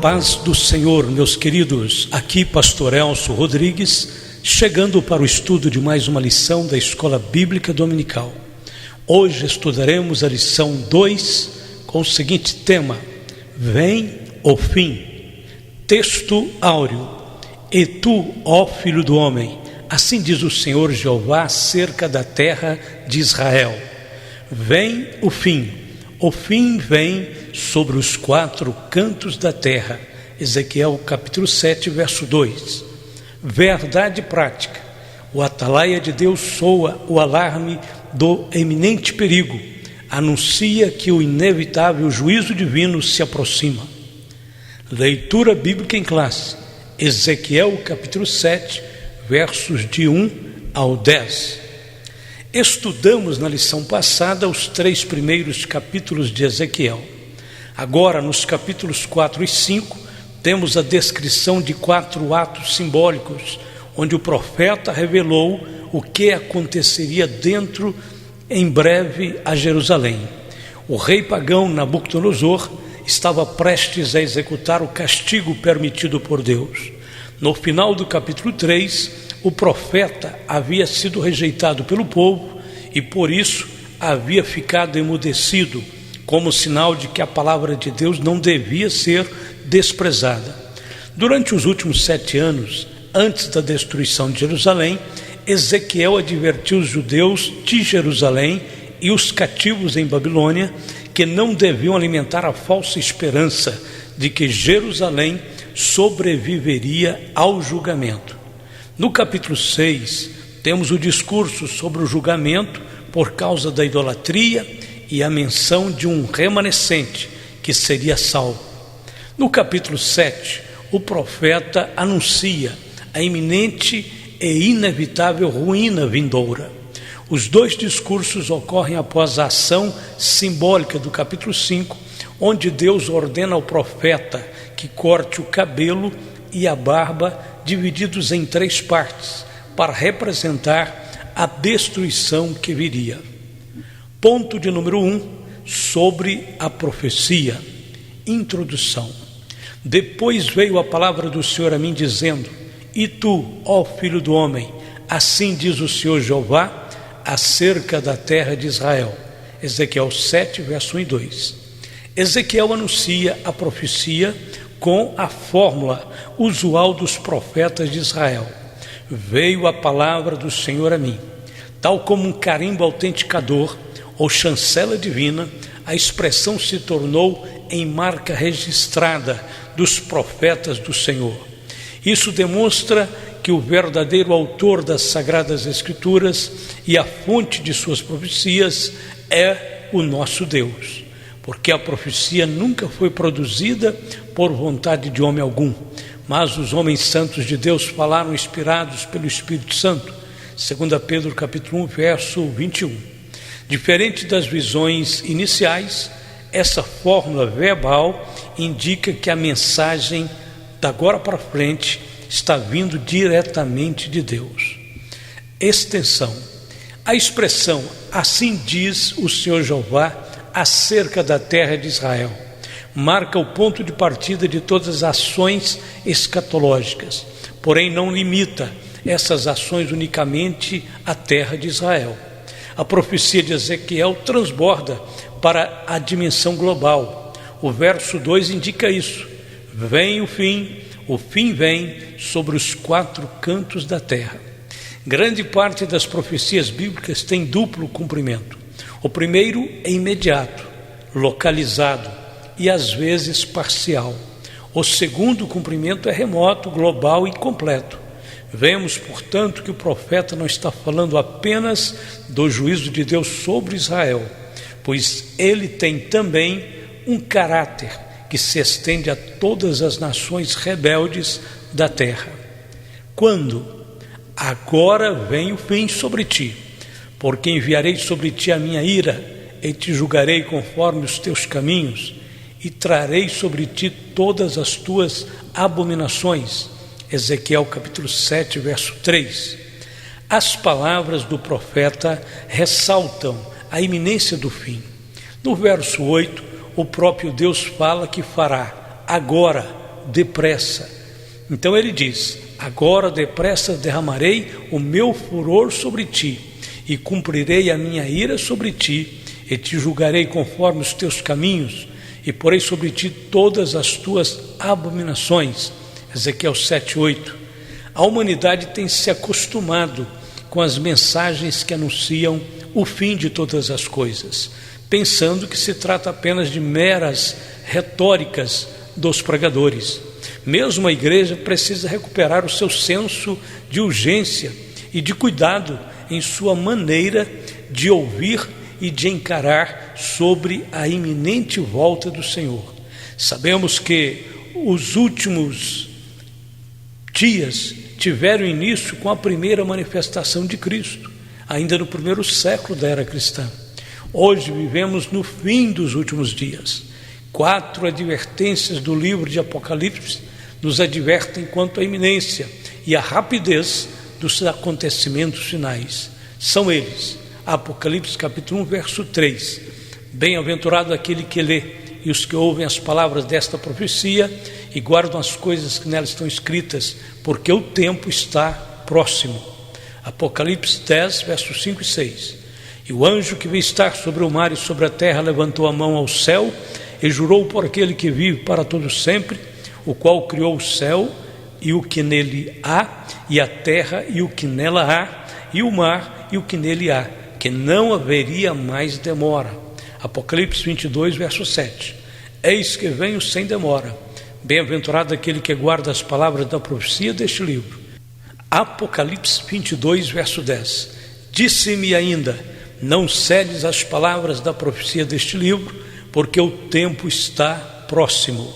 paz do Senhor, meus queridos. Aqui Pastor Elcio Rodrigues, chegando para o estudo de mais uma lição da Escola Bíblica Dominical. Hoje estudaremos a lição 2 com o seguinte tema: Vem o fim. Texto áureo: E tu, ó filho do homem, assim diz o Senhor Jeová acerca da terra de Israel: Vem o fim vem sobre os 4 cantos da terra. Ezequiel capítulo 7, verso 2. Verdade prática: o atalaia de Deus soa o alarme do eminente perigo, anuncia que o inevitável juízo divino se aproxima. Leitura bíblica em classe: Ezequiel capítulo 7, versos de 1 ao 10. Estudamos na lição passada os 3 primeiros capítulos de Ezequiel. Agora, nos capítulos 4 e 5, temos a descrição de 4 atos simbólicos, onde o profeta revelou o que aconteceria em breve a Jerusalém. O rei pagão Nabucodonosor estava prestes a executar o castigo permitido por Deus. No final do capítulo 3, o profeta havia sido rejeitado pelo povo e por isso havia ficado emudecido, como sinal de que a palavra de Deus não devia ser desprezada. Durante os últimos 7 anos, antes da destruição de Jerusalém, Ezequiel advertiu os judeus de Jerusalém e os cativos em Babilônia que não deviam alimentar a falsa esperança de que Jerusalém sobreviveria ao julgamento. No capítulo 6, temos o discurso sobre o julgamento por causa da idolatria e a menção de um remanescente que seria salvo. No capítulo 7, o profeta anuncia a iminente e inevitável ruína vindoura. Os 2 discursos ocorrem após a ação simbólica do capítulo 5, onde Deus ordena ao profeta que corte o cabelo e a barba, divididos em 3 partes, para representar a destruição que viria. Ponto de número 1, sobre a profecia. Introdução. Depois veio a palavra do Senhor a mim dizendo: E tu, ó filho do homem, assim diz o Senhor Jeová acerca da terra de Israel. Ezequiel 7, verso 1 e 2. Ezequiel anuncia a profecia com a fórmula usual dos profetas de Israel: Veio a palavra do Senhor a mim. Tal como um carimbo autenticador ou chancela divina, a expressão se tornou em marca registrada dos profetas do Senhor. Isso demonstra que o verdadeiro autor das Sagradas Escrituras e a fonte de suas profecias é o nosso Deus, porque a profecia nunca foi produzida por vontade de homem algum, mas os homens santos de Deus falaram inspirados pelo Espírito Santo. 2 Pedro capítulo 1, verso 21. Diferente das visões iniciais, essa fórmula verbal indica que a mensagem da agora para frente está vindo diretamente de Deus. Extensão. A expressão assim diz o Senhor Jeová acerca da terra de Israel marca o ponto de partida de todas as ações escatológicas, porém não limita essas ações unicamente à terra de Israel. A profecia de Ezequiel transborda para a dimensão global. O verso 2 indica isso: Vem o fim vem sobre os 4 cantos da terra. Grande parte das profecias bíblicas tem duplo cumprimento. O primeiro é imediato, localizado e às vezes parcial. O segundo cumprimento é remoto, global e completo. Vemos, portanto, que o profeta não está falando apenas do juízo de Deus sobre Israel, pois ele tem também um caráter que se estende a todas as nações rebeldes da terra. Quando? Agora vem o fim sobre ti, porque enviarei sobre ti a minha ira e te julgarei conforme os teus caminhos e trarei sobre ti todas as tuas abominações. Ezequiel capítulo 7, verso 3. As palavras do profeta ressaltam a iminência do fim. No verso 8, o próprio Deus fala que fará agora depressa. Então ele diz: agora depressa derramarei o meu furor sobre ti, e cumprirei a minha ira sobre ti, e te julgarei conforme os teus caminhos, e porei sobre ti todas as tuas abominações. Ezequiel 7:8. A humanidade tem se acostumado com as mensagens que anunciam o fim de todas as coisas, pensando que se trata apenas de meras retóricas dos pregadores. Mesmo a igreja precisa recuperar o seu senso de urgência e de cuidado em sua maneira de ouvir e de encarar sobre a iminente volta do Senhor. Sabemos que os últimos dias tiveram início com a primeira manifestação de Cristo, ainda no primeiro século da era cristã. Hoje vivemos no fim dos últimos dias. 4 advertências do livro de Apocalipse nos advertem quanto à iminência e à rapidez dos acontecimentos finais. São eles: Apocalipse capítulo 1, verso 3. Bem-aventurado aquele que lê e os que ouvem as palavras desta profecia e guardam as coisas que nelas estão escritas, porque o tempo está próximo. Apocalipse 10, versos 5 e 6. E o anjo que veio estar sobre o mar e sobre a terra levantou a mão ao céu e jurou por aquele que vive para todo sempre, o qual criou o céu e o que nele há, e a terra e o que nela há, e o mar e o que nele há, que não haveria mais demora. Apocalipse 22, verso 7. Eis que venho sem demora. Bem-aventurado aquele que guarda as palavras da profecia deste livro. Apocalipse 22, verso 10. Disse-me ainda: não cedes as palavras da profecia deste livro, porque o tempo está próximo.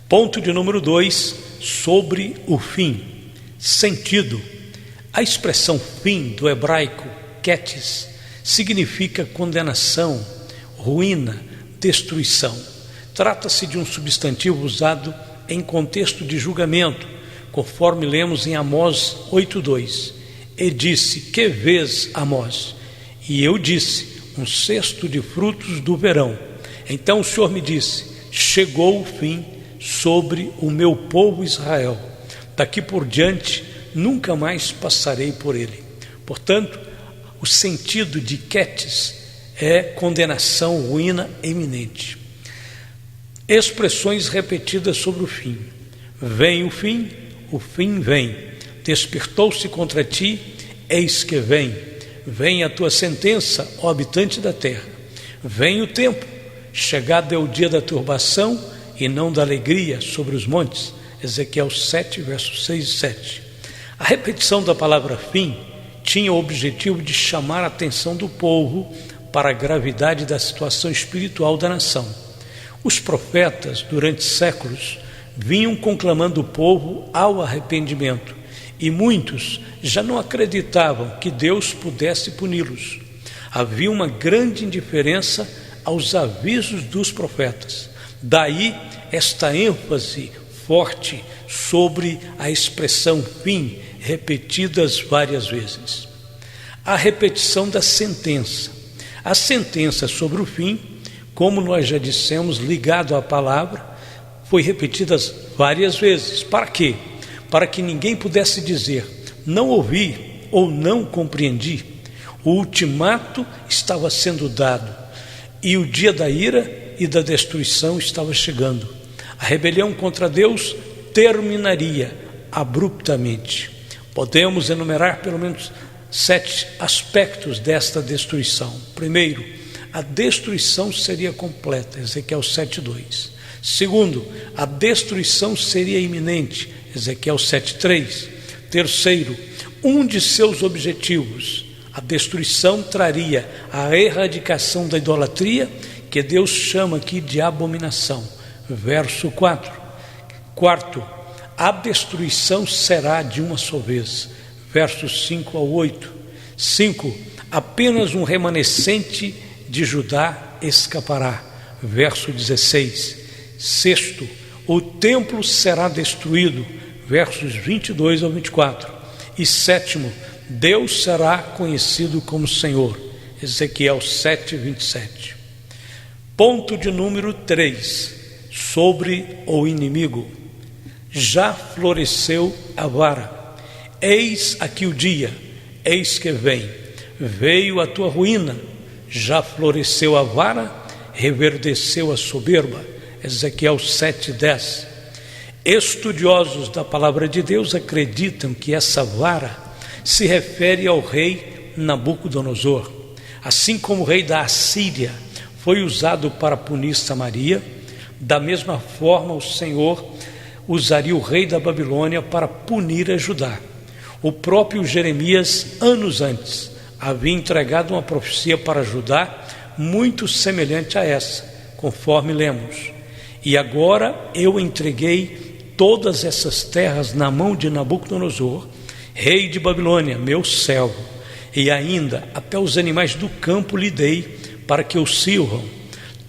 Ponto de número 2, sobre o fim. Sentido. A expressão fim do hebraico ketes significa condenação, ruína, destruição. Trata-se de um substantivo usado em contexto de julgamento, conforme lemos em Amós 8:2. E disse: que vês, Amós? E eu disse: um cesto de frutos do verão. Então o Senhor me disse: chegou o fim sobre o meu povo Israel. Daqui por diante nunca mais passarei por ele. Portanto, o sentido de ketes é condenação, ruína iminente. Expressões repetidas sobre o fim. Vem o fim vem. Despertou-se contra ti, eis que vem. Vem a tua sentença, ó habitante da terra. Vem o tempo, chegado é o dia da turbação e não da alegria sobre os montes. Ezequiel 7, versos 6 e 7. A repetição da palavra fim tinha o objetivo de chamar a atenção do povo para a gravidade da situação espiritual da nação. Os profetas, durante séculos, vinham conclamando o povo ao arrependimento, e muitos já não acreditavam que Deus pudesse puni-los. Havia uma grande indiferença aos avisos dos profetas. Daí esta ênfase forte sobre a expressão fim, repetidas várias vezes. A repetição da sentença. A sentença sobre o fim, como nós já dissemos, ligado à palavra, foi repetida várias vezes. Para quê? Para que ninguém pudesse dizer: não ouvi ou não compreendi. O ultimato estava sendo dado e o dia da ira e da destruição estava chegando. A rebelião contra Deus terminaria abruptamente. Podemos enumerar pelo menos 7 aspectos desta destruição. Primeiro, a destruição seria completa, Ezequiel 7:2. Segundo, a destruição seria iminente, Ezequiel 7:3. Terceiro, um de seus objetivos, a destruição traria a erradicação da idolatria, que Deus chama aqui de abominação, verso 4. Quarto, a destruição será de uma só vez, versos 5 ao 8. 5, apenas um remanescente de Judá escapará, verso 16. Sexto, o templo será destruído, versos 22 ao 24. E sétimo, Deus será conhecido como Senhor, Ezequiel 7, 27. Ponto de número 3, sobre o inimigo. já floresceu a vara. Eis aqui o dia, eis que vem, veio a tua ruína, já floresceu a vara, reverdeceu a soberba. Ezequiel 7:10. Estudiosos da palavra de Deus acreditam que essa vara se refere ao rei Nabucodonosor. Assim como o rei da Assíria foi usado para punir Samaria, da mesma forma o Senhor usaria o rei da Babilônia para punir a Judá. O próprio Jeremias, anos antes, havia entregado uma profecia para Judá muito semelhante a essa, conforme lemos: e agora eu entreguei todas essas terras na mão de Nabucodonosor, rei de Babilônia, meu servo, e ainda até os animais do campo lhe dei para que o sirvam.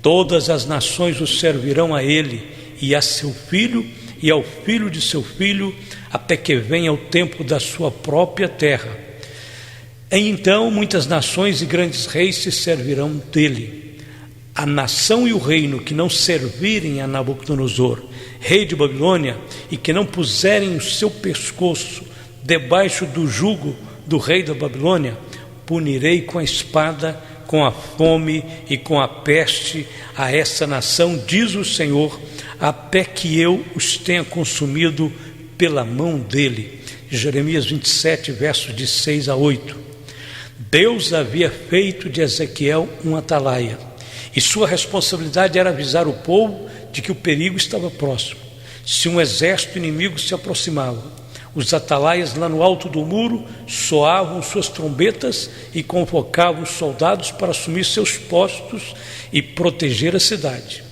Todas as nações o servirão a ele e a seu filho e ao filho de seu filho, até que venha o tempo da sua própria terra. Então muitas nações e grandes reis se servirão dele. A nação e o reino que não servirem a Nabucodonosor, rei de Babilônia, e que não puserem o seu pescoço debaixo do jugo do rei da Babilônia, punirei com a espada, com a fome e com a peste a essa nação, diz o Senhor, até que eu os tenha consumido pela mão dele. Jeremias 27, versos de 6 a 8. Deus havia feito de Ezequiel um atalaia, e sua responsabilidade era avisar o povo de que o perigo estava próximo. Se um exército inimigo se aproximava, os atalaias lá no alto do muro soavam suas trombetas e convocavam os soldados para assumir seus postos e proteger a cidade.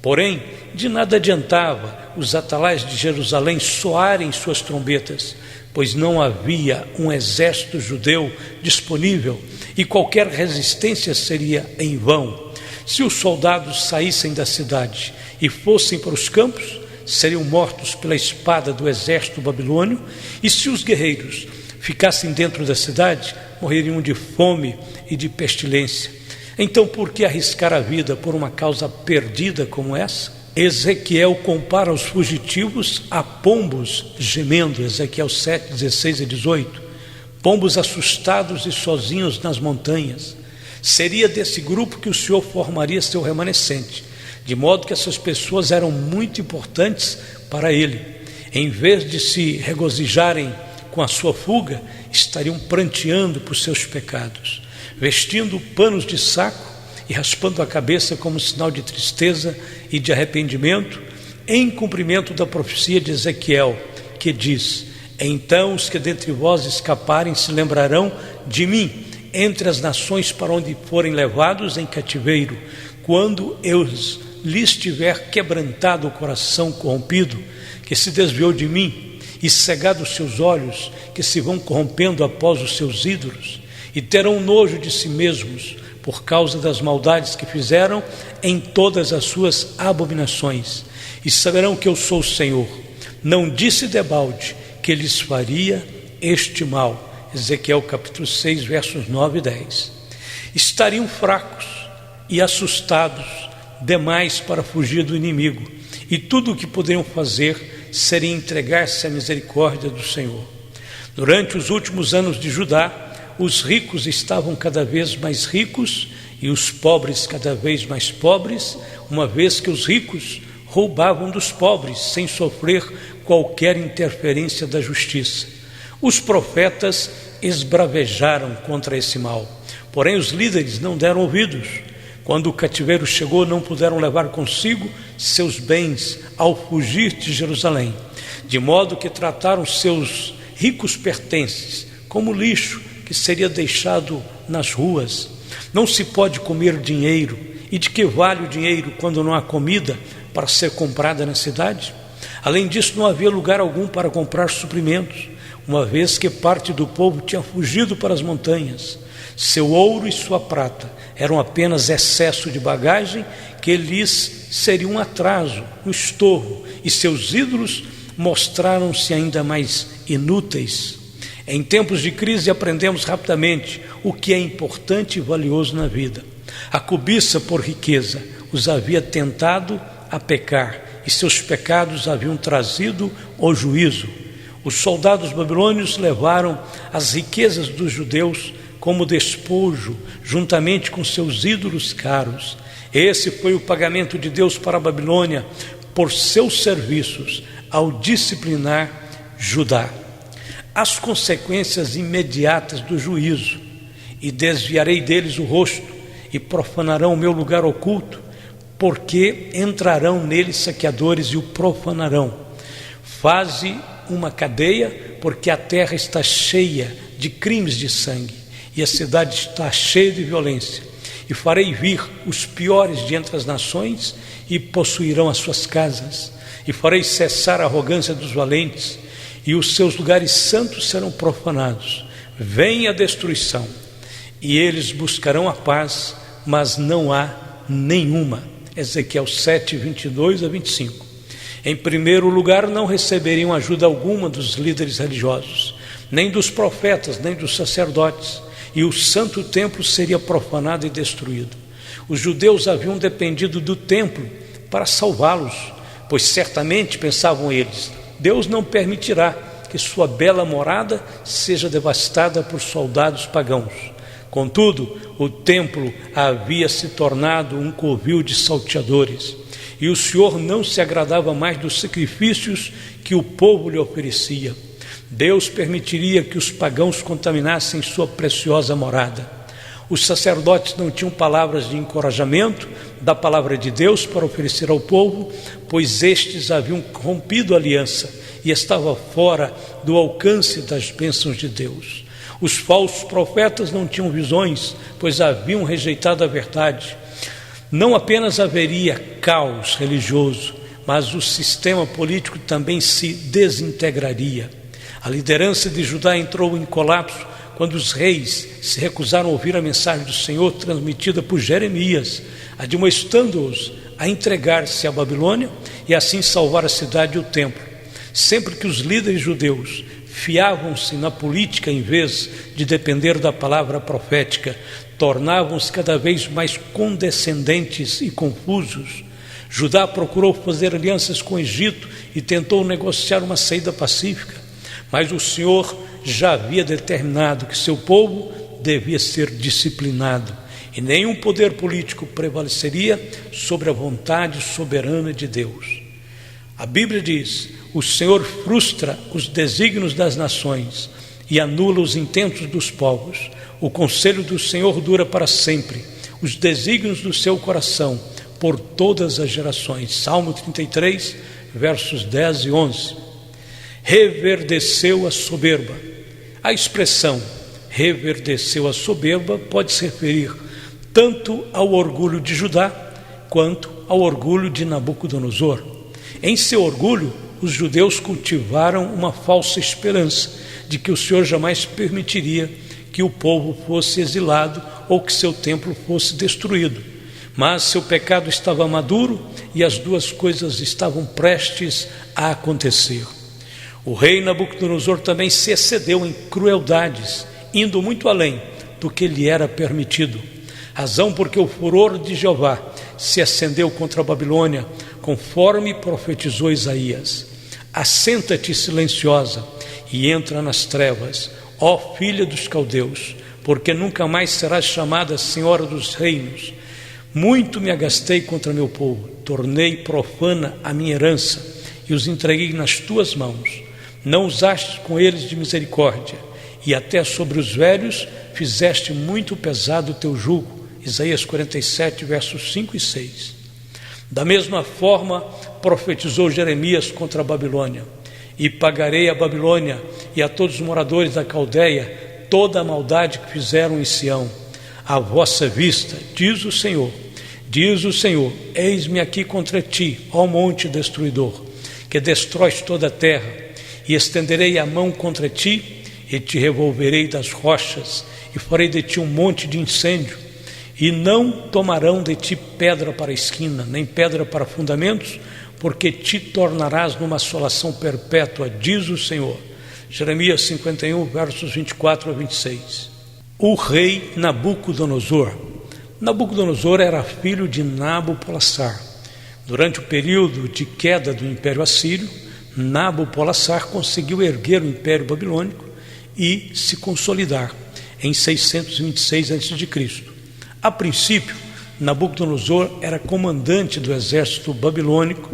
Porém, de nada adiantava os atalaias de Jerusalém soarem suas trombetas, pois não havia um exército judeu disponível e qualquer resistência seria em vão. Se os soldados saíssem da cidade e fossem para os campos, seriam mortos pela espada do exército babilônio, e se os guerreiros ficassem dentro da cidade, morreriam de fome e de pestilência. Então, por que arriscar a vida por uma causa perdida como essa? Ezequiel compara os fugitivos a pombos gemendo, Ezequiel 7, 16 e 18, pombos assustados e sozinhos nas montanhas. Seria desse grupo que o Senhor formaria seu remanescente, de modo que essas pessoas eram muito importantes para ele. Em vez de se regozijarem com a sua fuga, estariam pranteando por seus pecados, vestindo panos de saco e raspando a cabeça como sinal de tristeza e de arrependimento, em cumprimento da profecia de Ezequiel, que diz: então os que dentre vós escaparem se lembrarão de mim entre as nações para onde forem levados em cativeiro, quando eu lhes tiver quebrantado o coração corrompido, que se desviou de mim, e cegado os seus olhos, que se vão corrompendo após os seus ídolos, e terão nojo de si mesmos, por causa das maldades que fizeram em todas as suas abominações, e saberão que eu sou o Senhor. Não disse debalde que lhes faria este mal. Ezequiel capítulo 6, versos 9 e 10. Estariam fracos e assustados demais para fugir do inimigo, e tudo o que poderiam fazer seria entregar-se à misericórdia do Senhor. Durante os últimos anos de Judá, os ricos estavam cada vez mais ricos e os pobres cada vez mais pobres, uma vez que os ricos roubavam dos pobres sem sofrer qualquer interferência da justiça. Os profetas esbravejaram contra esse mal, porém os líderes não deram ouvidos. Quando o cativeiro chegou, não puderam levar consigo seus bens ao fugir de Jerusalém, de modo que trataram seus ricos pertences como lixo que seria deixado nas ruas. Não se pode comer dinheiro, e de que vale o dinheiro quando não há comida para ser comprada na cidade? Além disso, não havia lugar algum para comprar suprimentos, uma vez que parte do povo tinha fugido para as montanhas. Seu ouro e sua prata eram apenas excesso de bagagem que lhes seria um atraso, um estorvo, e seus ídolos mostraram-se ainda mais inúteis. Em tempos de crise aprendemos rapidamente o que é importante e valioso na vida. A cobiça por riqueza os havia tentado a pecar, e seus pecados haviam trazido o juízo. Os soldados babilônios levaram as riquezas dos judeus como despojo, juntamente com seus ídolos caros. Esse foi o pagamento de Deus para a Babilônia por seus serviços ao disciplinar Judá. As consequências imediatas do juízo: e desviarei deles o rosto, e profanarão o meu lugar oculto, porque entrarão nele saqueadores e o profanarão. Faze uma cadeia, porque a terra está cheia de crimes de sangue, e a cidade está cheia de violência. E farei vir os piores de entre as nações, e possuirão as suas casas. E farei cessar a arrogância dos valentes, e os seus lugares santos serão profanados. Vem a destruição, e eles buscarão a paz, mas não há nenhuma. Ezequiel 7, 22 a 25. Em primeiro lugar, não receberiam ajuda alguma dos líderes religiosos, nem dos profetas, nem dos sacerdotes, e o santo templo seria profanado e destruído. Os judeus haviam dependido do templo para salvá-los, pois certamente, pensavam eles, Deus não permitirá que sua bela morada seja devastada por soldados pagãos. Contudo, o templo havia se tornado um covil de salteadores, e o Senhor não se agradava mais dos sacrifícios que o povo lhe oferecia. Deus permitiria que os pagãos contaminassem sua preciosa morada. Os sacerdotes não tinham palavras de encorajamento da palavra de Deus para oferecer ao povo, pois estes haviam rompido a aliança e estavam fora do alcance das bênçãos de Deus. Os falsos profetas não tinham visões, pois haviam rejeitado a verdade. Não apenas haveria caos religioso, mas o sistema político também se desintegraria. A liderança de Judá entrou em colapso quando os reis se recusaram a ouvir a mensagem do Senhor transmitida por Jeremias, admoestando-os a entregar-se à Babilônia e assim salvar a cidade e o templo. Sempre que os líderes judeus fiavam-se na política em vez de depender da palavra profética, tornavam-se cada vez mais condescendentes e confusos. Judá procurou fazer alianças com o Egito e tentou negociar uma saída pacífica, mas o Senhor já havia determinado que seu povo devia ser disciplinado, e nenhum poder político prevaleceria sobre a vontade soberana de Deus. A Bíblia diz: o Senhor frustra os desígnios das nações e anula os intentos dos povos. O conselho do Senhor dura para sempre, os desígnios do seu coração por todas as gerações. Salmo 33, versos 10 e 11. Reverdeceu a soberba. A expressão reverdeceu a soberba pode se referir tanto ao orgulho de Judá quanto ao orgulho de Nabucodonosor. Em seu orgulho, os judeus cultivaram uma falsa esperança de que o Senhor jamais permitiria que o povo fosse exilado ou que seu templo fosse destruído. Mas seu pecado estava maduro e as duas coisas estavam prestes a acontecer. O rei Nabucodonosor também se excedeu em crueldades, indo muito além do que lhe era permitido. Razão porque o furor de Jeová se acendeu contra a Babilônia, conforme profetizou Isaías. Assenta-te silenciosa e entra nas trevas, ó filha dos caldeus, porque nunca mais serás chamada senhora dos reinos. Muito me agastei contra meu povo, tornei profana a minha herança e os entreguei nas tuas mãos. Não usaste com eles de misericórdia, e até sobre os velhos fizeste muito pesado o teu jugo. Isaías 47, versos 5 e 6. Da mesma forma profetizou Jeremias contra a Babilônia: e pagarei a Babilônia e a todos os moradores da Caldeia toda a maldade que fizeram em Sião, à vossa vista, diz o Senhor. Diz o Senhor: eis-me aqui contra ti, ó monte destruidor, que destróis toda a terra, e estenderei a mão contra ti, e te revolverei das rochas, e farei de ti um monte de incêndio, e não tomarão de ti pedra para a esquina, nem pedra para fundamentos, porque te tornarás numa assolação perpétua, diz o Senhor. Jeremias 51, versos 24 a 26. O rei Nabucodonosor. Nabucodonosor era filho de Nabopolassar. Durante o período de queda do Império Assírio, Nabopolassar conseguiu erguer o Império Babilônico e se consolidar em 626 a.C. A princípio, Nabucodonosor era comandante do exército babilônico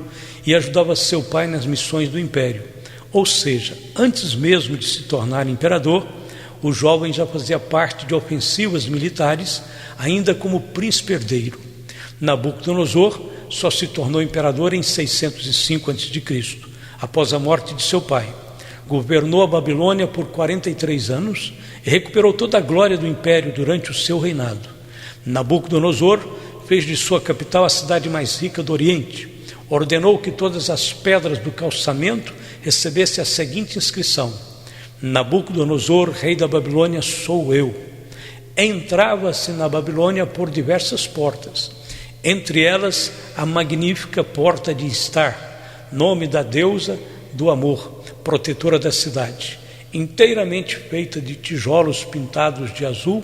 e ajudava seu pai nas missões do império. Ou seja, antes mesmo de se tornar imperador, o jovem já fazia parte de ofensivas militares, ainda como príncipe herdeiro. Nabucodonosor só se tornou imperador em 605 a.C., após a morte de seu pai. Governou a Babilônia por 43 anos e recuperou toda a glória do império durante o seu reinado. Nabucodonosor fez de sua capital a cidade mais rica do Oriente. Ordenou que todas as pedras do calçamento recebessem a seguinte inscrição: Nabucodonosor, rei da Babilônia, sou eu. Entrava-se na Babilônia por diversas portas, entre elas a magnífica porta de Istar, nome da deusa do amor, protetora da cidade. Inteiramente feita de tijolos pintados de azul,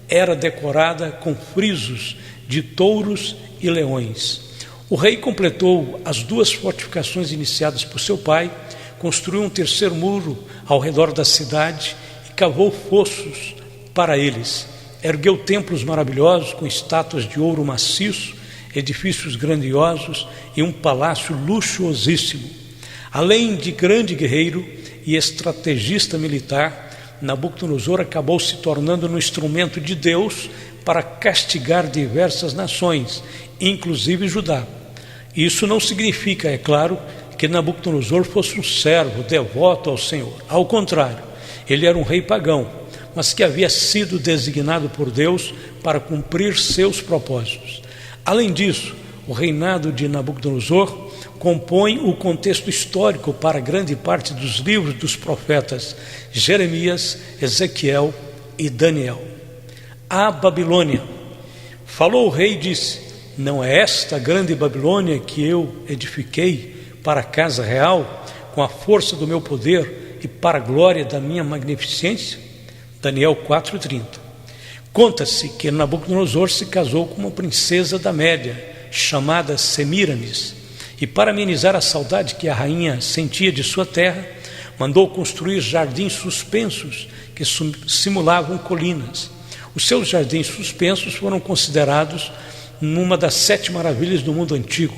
era decorada com frisos de touros e leões. O rei completou as 2 fortificações iniciadas por seu pai, construiu um terceiro muro ao redor da cidade e cavou fossos para eles. Ergueu templos maravilhosos com estátuas de ouro maciço, edifícios grandiosos e um palácio luxuosíssimo. Além de grande guerreiro e estrategista militar, Nabucodonosor acabou se tornando um instrumento de Deus para castigar diversas nações, inclusive Judá. Isso não significa, é claro, que Nabucodonosor fosse um servo devoto ao Senhor. Ao contrário, ele era um rei pagão, mas que havia sido designado por Deus para cumprir seus propósitos. Além disso, o reinado de Nabucodonosor compõe o contexto histórico para grande parte dos livros dos profetas Jeremias, Ezequiel e Daniel. A Babilônia. Falou o rei e disse: não é esta grande Babilônia que eu edifiquei para a casa real, com a força do meu poder e para a glória da minha magnificência? Daniel 4:30. Conta-se que Nabucodonosor se casou com uma princesa da Média, chamada Semíramis, e para amenizar a saudade que a rainha sentia de sua terra, mandou construir jardins suspensos que simulavam colinas. Os seus jardins suspensos foram considerados numa das 7 maravilhas do mundo antigo.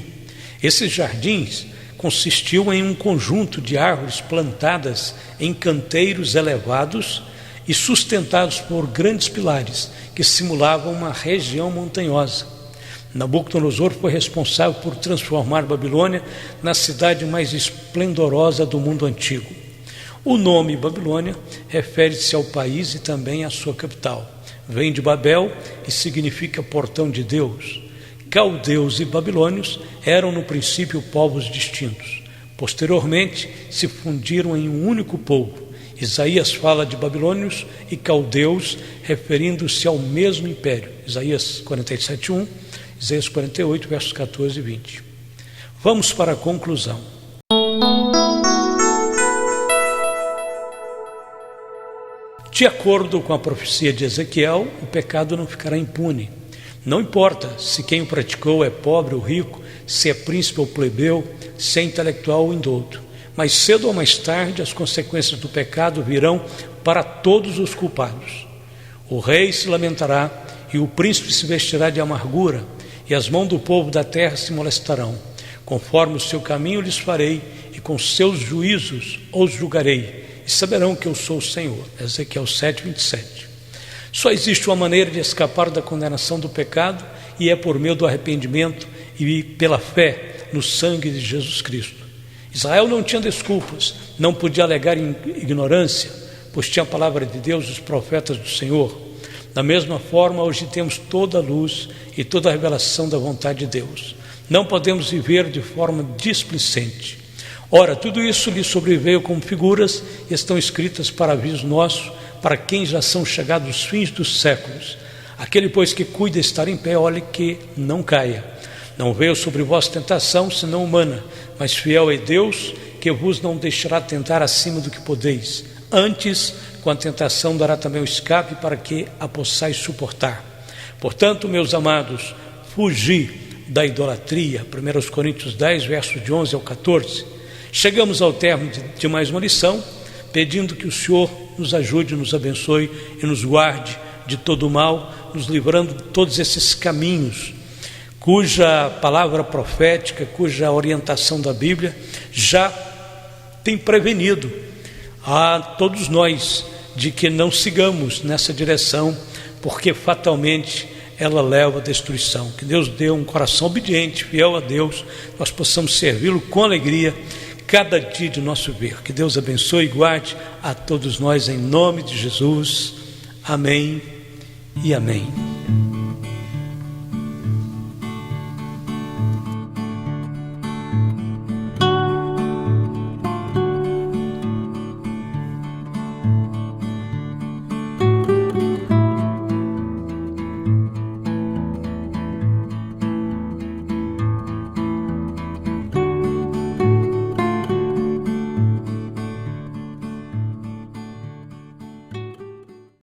Esses jardins consistiam em um conjunto de árvores plantadas em canteiros elevados e sustentados por grandes pilares que simulavam uma região montanhosa. Nabucodonosor foi responsável por transformar Babilônia na cidade mais esplendorosa do mundo antigo. O nome Babilônia refere-se ao país e também à sua capital. Vem de Babel e significa portão de Deus. Caldeus e babilônios eram no princípio povos distintos. Posteriormente se fundiram em um único povo. Isaías fala de babilônios e caldeus, referindo-se ao mesmo império. Isaías 47:1, Isaías 48, versos 14 e 20. Vamos para a conclusão. De acordo com a profecia de Ezequiel, o pecado não ficará impune. Não importa se quem o praticou é pobre ou rico, se é príncipe ou plebeu, se é intelectual ou indouto. Mas cedo ou mais tarde as consequências do pecado virão para todos os culpados. O rei se lamentará e o príncipe se vestirá de amargura, e as mãos do povo da terra se molestarão. Conforme o seu caminho lhes farei, e com seus juízos os julgarei, e saberão que eu sou o Senhor. Ezequiel 7:27. Só existe uma maneira de escapar da condenação do pecado, e é por meio do arrependimento e pela fé no sangue de Jesus Cristo. Israel não tinha desculpas, não podia alegar ignorância, pois tinha a palavra de Deus e os profetas do Senhor. Da mesma forma, hoje temos toda a luz e toda a revelação da vontade de Deus. Não podemos viver de forma displicente. Ora, tudo isso lhe sobreveio como figuras e estão escritas para aviso nosso, para quem já são chegados os fins dos séculos. Aquele, pois, que cuida estar em pé, olhe que não caia. Não veio sobre vós tentação, senão humana, mas fiel é Deus, que vos não deixará tentar acima do que podeis. Antes, com a tentação dará também o escape, para que a possais suportar. Portanto, meus amados, fugi da idolatria, 1 Coríntios 10, versos de 11 ao 14. Chegamos ao término de mais uma lição, pedindo que o Senhor nos ajude, nos abençoe e nos guarde de todo o mal, nos livrando de todos esses caminhos, cuja palavra profética, cuja orientação da Bíblia já tem prevenido a todos nós de que não sigamos nessa direção, porque fatalmente ela leva à destruição. Que Deus dê um coração obediente, fiel a Deus, nós possamos servi-lo com alegria cada dia de nosso ver. Que Deus abençoe e guarde a todos nós em nome de Jesus. Amém e amém.